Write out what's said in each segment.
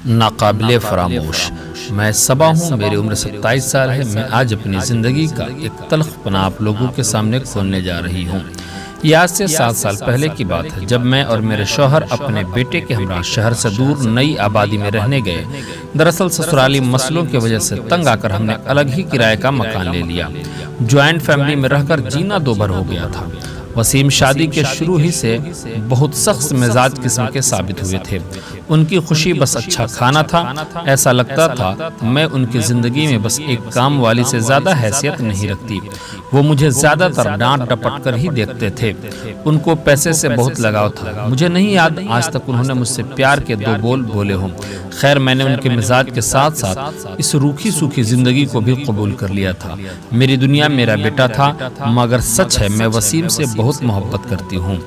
ناقابل فراموش۔ میں صبا ہوں، میری عمر 27 سال ہے۔ میں آج اپنی زندگی کا ایک تلخ پنا آپ لوگوں کے سامنے کھولنے جا رہی ہوں۔ یہ آج سے 7 سال پہلے کی بات ہے، جب میں اور میرے شوہر اپنے بیٹے کے ہمراہ شہر سے دور نئی آبادی میں رہنے گئے۔ دراصل سسرالی مسئلوں کی وجہ سے تنگ آ کر ہم نے الگ ہی کرائے کا مکان لے لیا۔ جوائنٹ فیملی میں رہ کر جینا دوبھر ہو گیا تھا۔ وسیم شادی کے شروع ہی سے بہت سخت مزاج قسم کے ثابت ہوئے تھے۔ ان کی خوشی بس اچھا کھانا تھا۔ ایسا لگتا تھا میں ان کی زندگی میں بس ایک کام والی سے زیادہ حیثیت نہیں رکھتی۔ وہ مجھے زیادہ تر ڈانٹ ڈپٹ کر ہی دیکھتے تھے۔ ان کو پیسے سے بہت لگاؤ تھا۔ مجھے نہیں یاد آج تک انہوں نے مجھ سے پیار کے 2 بول بولے ہوں۔ خیر، میں نے ان کے مزاج کے ساتھ ساتھ اس روکھی سوکھی زندگی کو بھی قبول کر لیا تھا۔ میری دنیا میرا بیٹا تھا، مگر سچ ہے میں وسیم سے بہت محبت کرتی ہوں۔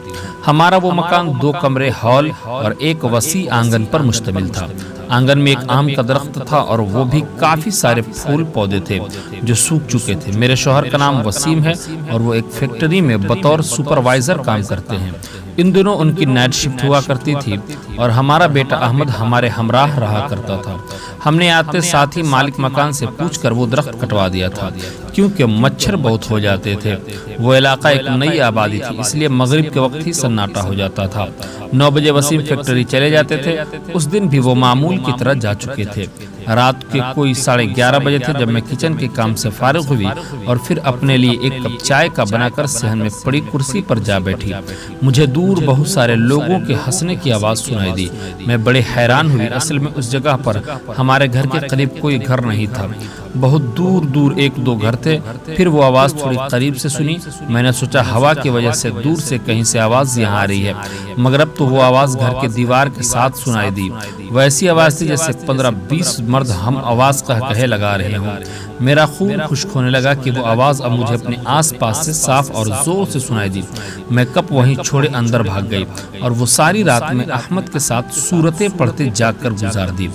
ہمارا وہ مکان 2 کمرے، ہال اور ایک وسیع آنگن پر مشتمل تھا۔ آنگن میں ایک آم کا درخت تھا اور وہ بھی کافی سارے پھول پودے تھے جو سوکھ چکے تھے۔ میرے شوہر کا نام وسیم ہے اور وہ ایک فیکٹری میں بطور سپروائزر کام کرتے ہیں۔ ان دنوں ان کی نائٹ شفٹ ہوا کرتی تھی اور ہمارا بیٹا احمد ہمارے ہمراہ رہا کرتا تھا۔ ہم نے آتے ساتھ ہی مالک مکان سے پوچھ کر وہ درخت کٹوا دیا تھا، کیونکہ مچھر بہت ہو جاتے تھے۔ وہ علاقہ ایک نئی آبادی تھی، اس لیے مغرب کے وقت ہی سناٹا ہو جاتا تھا۔ 9 بجے وسیم فیکٹری چلے جاتے تھے۔ اس دن بھی وہ معمول کی طرح جا چکے تھے۔ رات کے کوئی 11:30 بجے تھے جب میں کچن کے کام سے فارغ ہوئی اور پھر اپنے لیے ایک کپ چائے کا بنا کر صحن میں پڑی کرسی پر جا بیٹھی۔ مجھے دور بہت سارے لوگوں کے ہنسنے کی آواز سنائی دی۔ میں بڑے حیران ہوئی۔ اصل میں اس جگہ پر ہمارے گھر کے قریب کوئی گھر نہیں تھا، بہت دور دور 1-2 گھر تھے۔ پھر وہ آواز تھوڑی قریب سے سنی۔ میں نے سوچا ہوا کی وجہ سے دور سے کہیں سے آواز یہاں آ رہی ہے، مگر اب تو وہ آواز گھر کے دیوار کے ساتھ سنائی دی۔ وہ ایسی آواز تھی جیسے 15-20 مرد ہم آواز کہے لگا رہے ہوں۔ میرا خون خشک ہونے لگا کہ وہ آواز اب مجھے اپنے آس پاس سے صاف اور زور سے سنائی دی۔ میں کپ وہیں چھوڑے اندر بھاگ گئی اور وہ ساری رات میں احمد کے ساتھ سورتیں پڑھتے جاگ کر گزار دی۔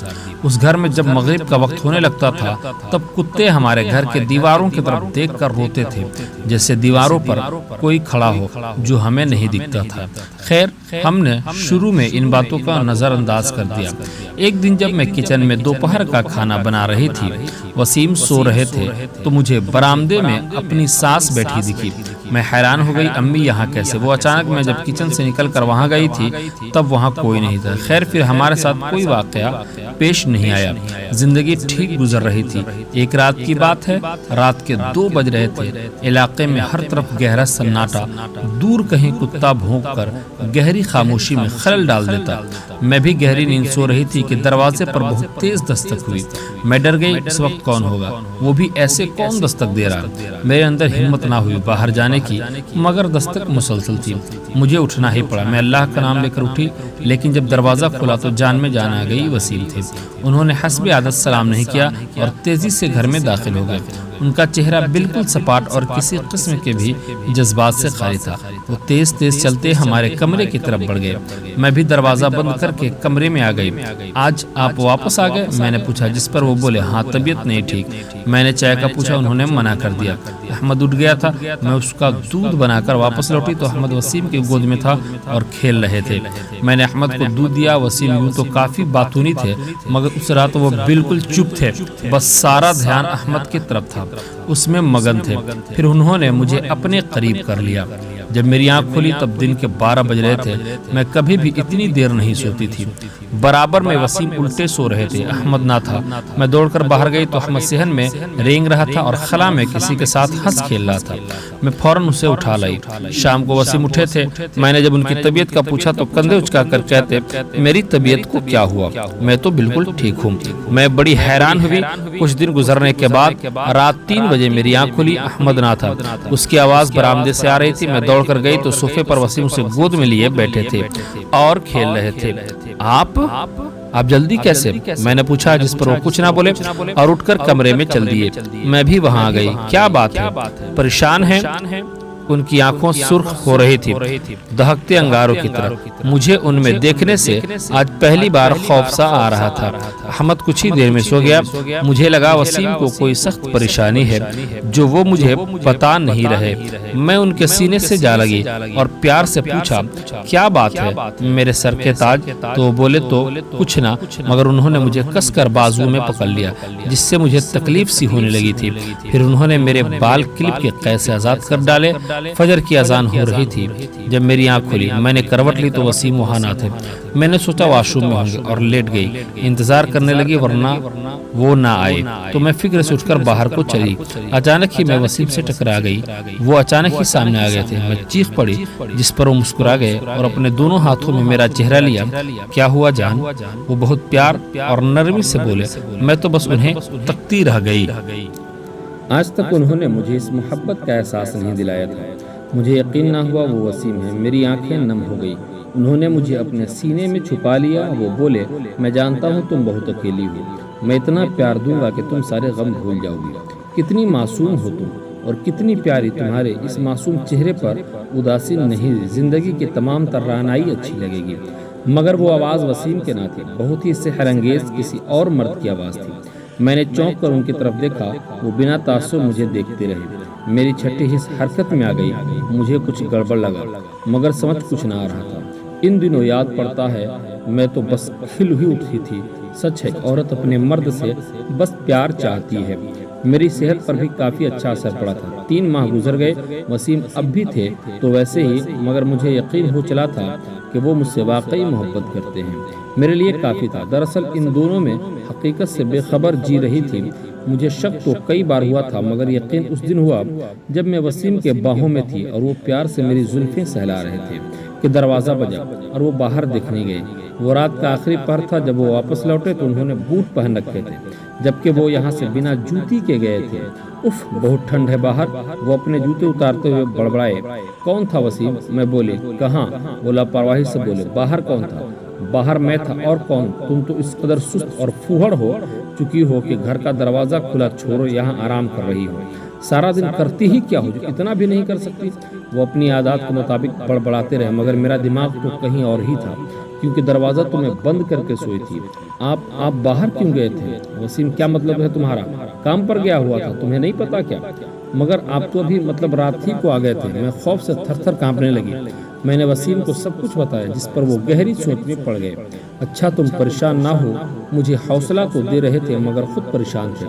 اس گھر میں جب مغرب کا وقت ہونے لگتا تھا تب کتے ہمارے گھر کے دیواروں کی طرف دیکھ کر روتے تھے، جیسے دیواروں پر کوئی کھڑا ہو جو ہمیں نہیں دکھتا تھا۔ خیر، ہم نے شروع میں ان باتوں کا نظر انداز کر دیا۔ ایک دن جب میں کچن میں دوپہر کا کھانا بنا رہی تھی، وسیم سو رہے تھے، تو مجھے برآمدے میں اپنی ساس بیٹھی دکھی۔ میں حیران ہو گئی، امی یہاں کیسے؟ وہ اچانک میں جب کچن سے نکل کر وہاں گئی تھی تب وہاں کوئی نہیں تھا۔ خیر، پھر ہمارے ساتھ کوئی واقعہ پیش نہیں آیا، زندگی ٹھیک گزر رہی تھی۔ ایک رات کی بات ہے، رات کے 2 بج رہے تھے۔ علاقے میں ہر طرف گہرا سناٹا، دور کہیں کتا بھونک کر گہری خاموشی میں خلل ڈال دیتا۔ میں بھی گہری نیند سو رہی تھی کہ دروازے پر بہت تیز دستک ہوئی۔ میں ڈر گئی، اس وقت کون ہوگا، وہ بھی ایسے کون دستک دے رہا؟ میرے اندر ہمت نہ ہوئی باہر جانے کی، مگر دستک مسلسل تھی۔ مجھے اٹھنا ہی پڑا۔ میں اللہ کا نام لے کر اٹھی، لیکن جب دروازہ کھلا تو جان میں جان آ گئی۔ وسیم تھے۔ انہوں نے حسب عادت سلام نہیں کیا اور تیزی سے گھر میں داخل ہو گئے۔ ان کا چہرہ بالکل سپاٹ اور کسی قسم کے بھی جذبات سے خالی تھا۔ وہ تیز تیز چلتے ہمارے کمرے کی طرف بڑھ گئے۔ میں بھی دروازہ بند کر کے کمرے میں آ گئی۔ آج آپ واپس آ گئے؟ میں نے پوچھا، جس پر وہ بولے، ہاں طبیعت نہیں ٹھیک۔ میں نے چائے کا پوچھا، انہوں نے منع کر دیا۔ احمد اٹھ گیا تھا۔ میں اس کا دودھ بنا کر واپس لوٹی تو احمد وسیم کی گود میں تھا اور کھیل رہے تھے۔ میں نے احمد کو دودھ دیا۔ وسیم یوں تو کافی باتونی تھے، مگر اس رات وہ بالکل چپ تھے، بس سارا دھیان احمد کی طرف تھا، اس میں مگن تھے۔ پھر انہوں نے مجھے اپنے قریب کر لیا۔ جب میری آنکھ کھلی تب دن کے 12 بج رہے تھے۔ میں کبھی بھی اتنی دیر نہیں سوتی تھی۔ برابر میں وسیم الٹے سو رہے تھے، احمد نہ تھا۔ میں دوڑ کر باہر گئی تو احمد صحن میں رینگ رہا تھا اور خلا میں کسی کے ساتھ ہنس کھیل رہا تھا۔ میں فوراً اسے اٹھا لائی۔ شام کو وسیم اٹھے تھے۔ میں نے جب ان کی طبیعت کا پوچھا تو کندھے اچکا کر کہتے، میری طبیعت کو کیا ہوا؟ میں تو بالکل ٹھیک ہوں۔ میں بڑی حیران ہوئی۔ کچھ دن گزرنے کے بعد رات 3 بجے میری آنکھ کھلی، احمد نہ تھا۔ اس کی آواز برآمدے سے آ رہی تھی۔ میں دوڑ کر گئی تو صوفے پر وسیم اسے گود میں لیے بیٹھے تھے اور کھیل رہے تھے۔ آپ جلدی کیسے؟ میں نے پوچھا، جس پر وہ کچھ نہ بولے اور اٹھ کر کمرے میں چل دیے۔ میں بھی وہاں آ گئی۔ کیا بات ہے؟ پریشان ہیں؟ ان کی آنکھوں سرخ ہو رہی تھی، دہکتے انگاروں کی طرح۔ مجھے ان میں دیکھنے سے آج پہلی بار خوف سا آ رہا تھا۔ احمد کچھ ہی دیر میں سو گیا۔ مجھے لگا وسیم کو کوئی سخت پریشانی ہے جو وہ مجھے بتا نہیں رہے۔ میں ان کے سینے سے جا لگی اور پیار سے پوچھا کیا بات ہے میرے سر کے تاج؟ تو بولے تو کچھ نہ، مگر انہوں نے مجھے کس کر بازو میں پکڑ لیا جس سے مجھے تکلیف سی ہونے لگی تھی۔ پھر انہوں نے میرے بال کلپ کے قید سے آزاد کر ڈالے۔ فجر کی اذان ہو رہی تھی جب میری آنکھ کھلی۔ میں نے کروٹ لی تو وسیم وہاں نہ تھے۔ میں نے سوچا واش روم میں ہوں گے اور لیٹ گئی، انتظار کرنے لگی ورنہ وہ نہ آئے تو میں فکر سے اٹھ کر باہر کو چلی۔ اچانک ہی میں وسیم سے ٹکرا گئی۔ وہ اچانک ہی سامنے آ گئے تھے۔ میں چیخ پڑی جس پر وہ مسکرا گئے اور اپنے دونوں ہاتھوں میں میرا چہرہ لیا۔ کیا ہوا جان؟ وہ بہت پیار اور نرمی سے بولے۔ میں تو بس انہیں تکتی رہ گئی۔ آج تک انہوں نے مجھے اس محبت کا احساس نہیں دلایا تھا۔ مجھے یقین نہ ہوا وہ وسیم ہے۔ میری آنکھیں نم ہو گئی۔ انہوں نے مجھے اپنے سینے میں چھپا لیا۔ وہ بولے میں جانتا ہوں تم بہت اکیلی ہو، میں اتنا پیار دوں گا کہ تم سارے غم بھول جاؤ گی۔ کتنی معصوم ہو تم اور کتنی پیاری، تمہارے اس معصوم چہرے پر اداسی نہیں، زندگی کی تمام ترانائی اچھی لگے گی۔ مگر وہ آواز وسیم کے نہ تھی، بہت ہی سحر انگیز کسی اور مرد کی آواز تھی۔ میں نے چونک کر ان کی طرف دیکھا۔ وہ بنا تعصب مجھے دیکھتے رہے۔ میری چھٹی حص حرکت میں آ گئی۔ مجھے کچھ گڑبڑ لگا مگر سمجھ کچھ نہ آ رہا تھا۔ ان دنوں یاد پڑتا ہے میں تو بس کھل ہی اٹھی تھی۔ سچ ہے عورت اپنے مرد سے بس پیار چاہتی ہے۔ میری صحت پر بھی کافی اچھا اثر پڑا تھا۔ 3 ماہ گزر گئے۔ وسیم اب بھی تھے تو ویسے ہی، مگر مجھے یقین ہو چلا تھا کہ وہ مجھ سے واقعی محبت کرتے ہیں۔ میرے لیے کافی تھا۔ دراصل ان دونوں میں حقیقت سے بے خبر جی رہی تھی۔ مجھے شک تو کئی بار ہوا تھا مگر یقین اس دن ہوا جب میں وسیم کے باہوں میں تھی اور وہ پیار سے میری زلفیں سہلا رہے تھے کہ دروازہ بجا اور وہ باہر دیکھنے گئے۔ وہ رات کا آخری پہر تھا۔ جب وہ واپس لوٹے تو انہوں نے بوٹ پہن رکھے تھے جبکہ وہ یہاں سے بنا جوتی کے گئے تھے۔ اف بہت ٹھنڈ ہے باہر۔ وہ اپنے جوتے اتارتے ہوئے بڑبڑائے کون تھا وسیم؟ میں بولی کہاں؟ وہ لاپرواہی سے بولے باہر کون تھا؟ باہر میں تھا اور کون؟ تم تو اس قدر سست اور پھوہڑ ہو چکی ہو کہ گھر کا دروازہ کھلا چھوڑو یہاں آرام کر رہی ہو۔ سارا دن کرتی ہی کیا ہو جو اتنا بھی نہیں کر سکتی؟ وہ اپنی عادات کے مطابق بڑبڑاتے رہے مگر میرا دماغ تو کہیں اور ہی تھا کیونکہ دروازہ تو میں بند کر کے سوئی تھی۔ آپ باہر کیوں گئے تھے؟ وسیم کیا مطلب ہے تمہارا؟ کام پر گیا ہوا تھا، تمہیں نہیں پتا کیا؟ مگر آپ تو ابھی رات ہی کو آ گئے تھے۔ میں خوف سے تھر تھر کانپنے لگی۔ میں نے وسیم کو سب کچھ بتایا جس پر وہ گہری سوچ میں پڑ گئے۔ اچھا تم پریشان نہ ہو، مجھے حوصلہ تو دے رہے تھے مگر خود پریشان تھے۔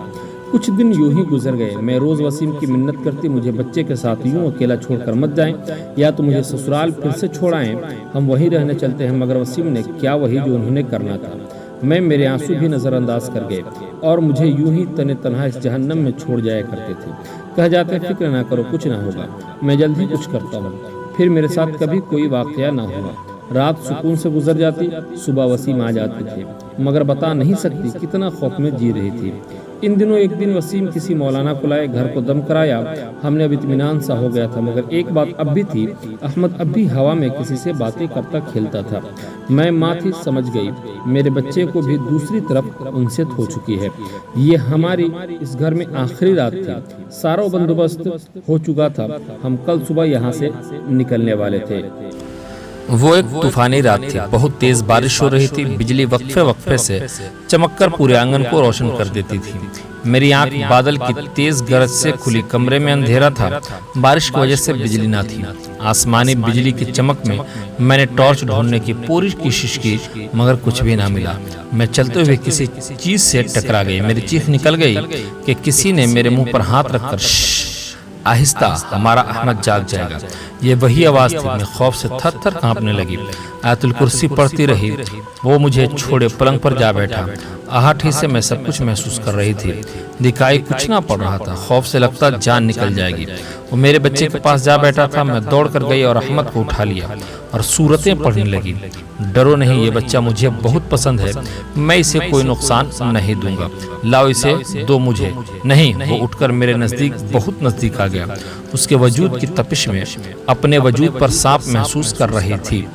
کچھ دن یوں ہی گزر گئے۔ میں روز وسیم کی منت کرتی مجھے بچے کے ساتھ یوں اکیلا چھوڑ کر مت جائیں، یا تو مجھے سسرال پھر سے چھوڑائیں، ہم وہیں رہنے چلتے ہیں۔ مگر وسیم نے کیا وہی جو انہوں نے کرنا تھا۔ میرے آنسو بھی نظر انداز کر گئے اور مجھے یوں ہی تنہا اس جہنم میں چھوڑ جایا کرتے تھے۔ کہہ جاتے فکر نہ کرو کچھ نہ ہوگا، میں جلد ہی کچھ کرتا ہوں۔ پھر میرے ساتھ کبھی کوئی واقعہ نہ ہوا۔ رات سکون سے گزر جاتی، صبح وسیم آ جاتے تھے مگر بتا نہیں سکتی کتنا خوف میں جی رہی تھی۔ ان دنوں ایک دن وسیم کسی مولانا کو لائے، گھر کو دم کرایا۔ ہم نے اب اطمینان سا ہو گیا تھا مگر ایک بات اب بھی تھی، احمد اب بھی ہوا میں کسی سے باتیں کرتا کھیلتا تھا۔ میں ماں تھی سمجھ گئی، میرے بچے کو بھی دوسری طرف انست ہو چکی ہے۔ یہ ہماری اس گھر میں آخری رات تھی، سارا بندوبست ہو چکا تھا، ہم کل صبح یہاں سے نکلنے والے تھے۔ وہ ایک طوفانی رات تھی، بہت تیز بارش ہو رہی تھی، بجلی وقفے وقفے سے چمک کر پورے آنگن کو روشن کر دیتی تھی۔ میری آنکھ بادل کی تیز گرج سے کھلی، کمرے میں اندھیرا تھا، بارش کی وجہ سے بجلی نہ تھی۔ آسمانی بجلی کی چمک میں نے ٹارچ ڈھونڈنے کی پوری کوشش کی مگر کچھ بھی نہ ملا۔ میں چلتے ہوئے کسی چیز سے ٹکرا گئی، میری چیخ نکل گئی کہ کسی نے میرے منہ پر ہاتھ رکھ کر آہستہ ہمارا احمد جاگ جائے گا، یہ وہی آواز تھی۔ میں خوف سے تھر تھر کانپنے لگی، آیت الکرسی پڑھتی رہی۔ وہ مجھے چھوڑے پلنگ پر جا بیٹھا، آہٹ ہی سے میں سب کچھ محسوس کر رہی تھی، دکھائی کچھ نہ پڑ رہا تھا، خوف سے لگتا جان نکل جائے گی۔ وہ میرے بچے کے پاس جا بیٹھا تھا، میں دوڑ کر گئی اور احمد کو اٹھا لیا اور سورتیں پڑھنے لگی۔ ڈرو نہیں، یہ بچہ مجھے بہت پسند ہے، میں اسے کوئی نقصان نہیں دوں گا، لاؤ اسے دو مجھے۔ نہیں، وہ اٹھ کر میرے نزدیک بہت نزدیک آ گیا، اس کے وجود کی تپش میں اپنے وجود پر سانپ محسوس کر رہی تھی۔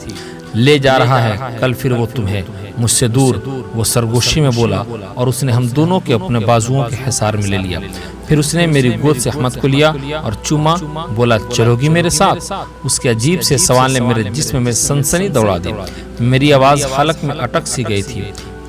لے جا رہا ہے کل پھر وہ تمہیں مجھ سے دور، وہ سرگوشی میں بولا اور اس نے ہم دونوں کے اپنے بازوؤں کے حصار میں لے لیا۔ پھر اس نے میری گود سے احمد کو لیا اور چوما، بولا چلو گی میرے ساتھ؟ اس کے عجیب سے سوال نے میرے جسم میں سنسنی دوڑا دی، میری آواز حلق میں اٹک سی گئی تھی۔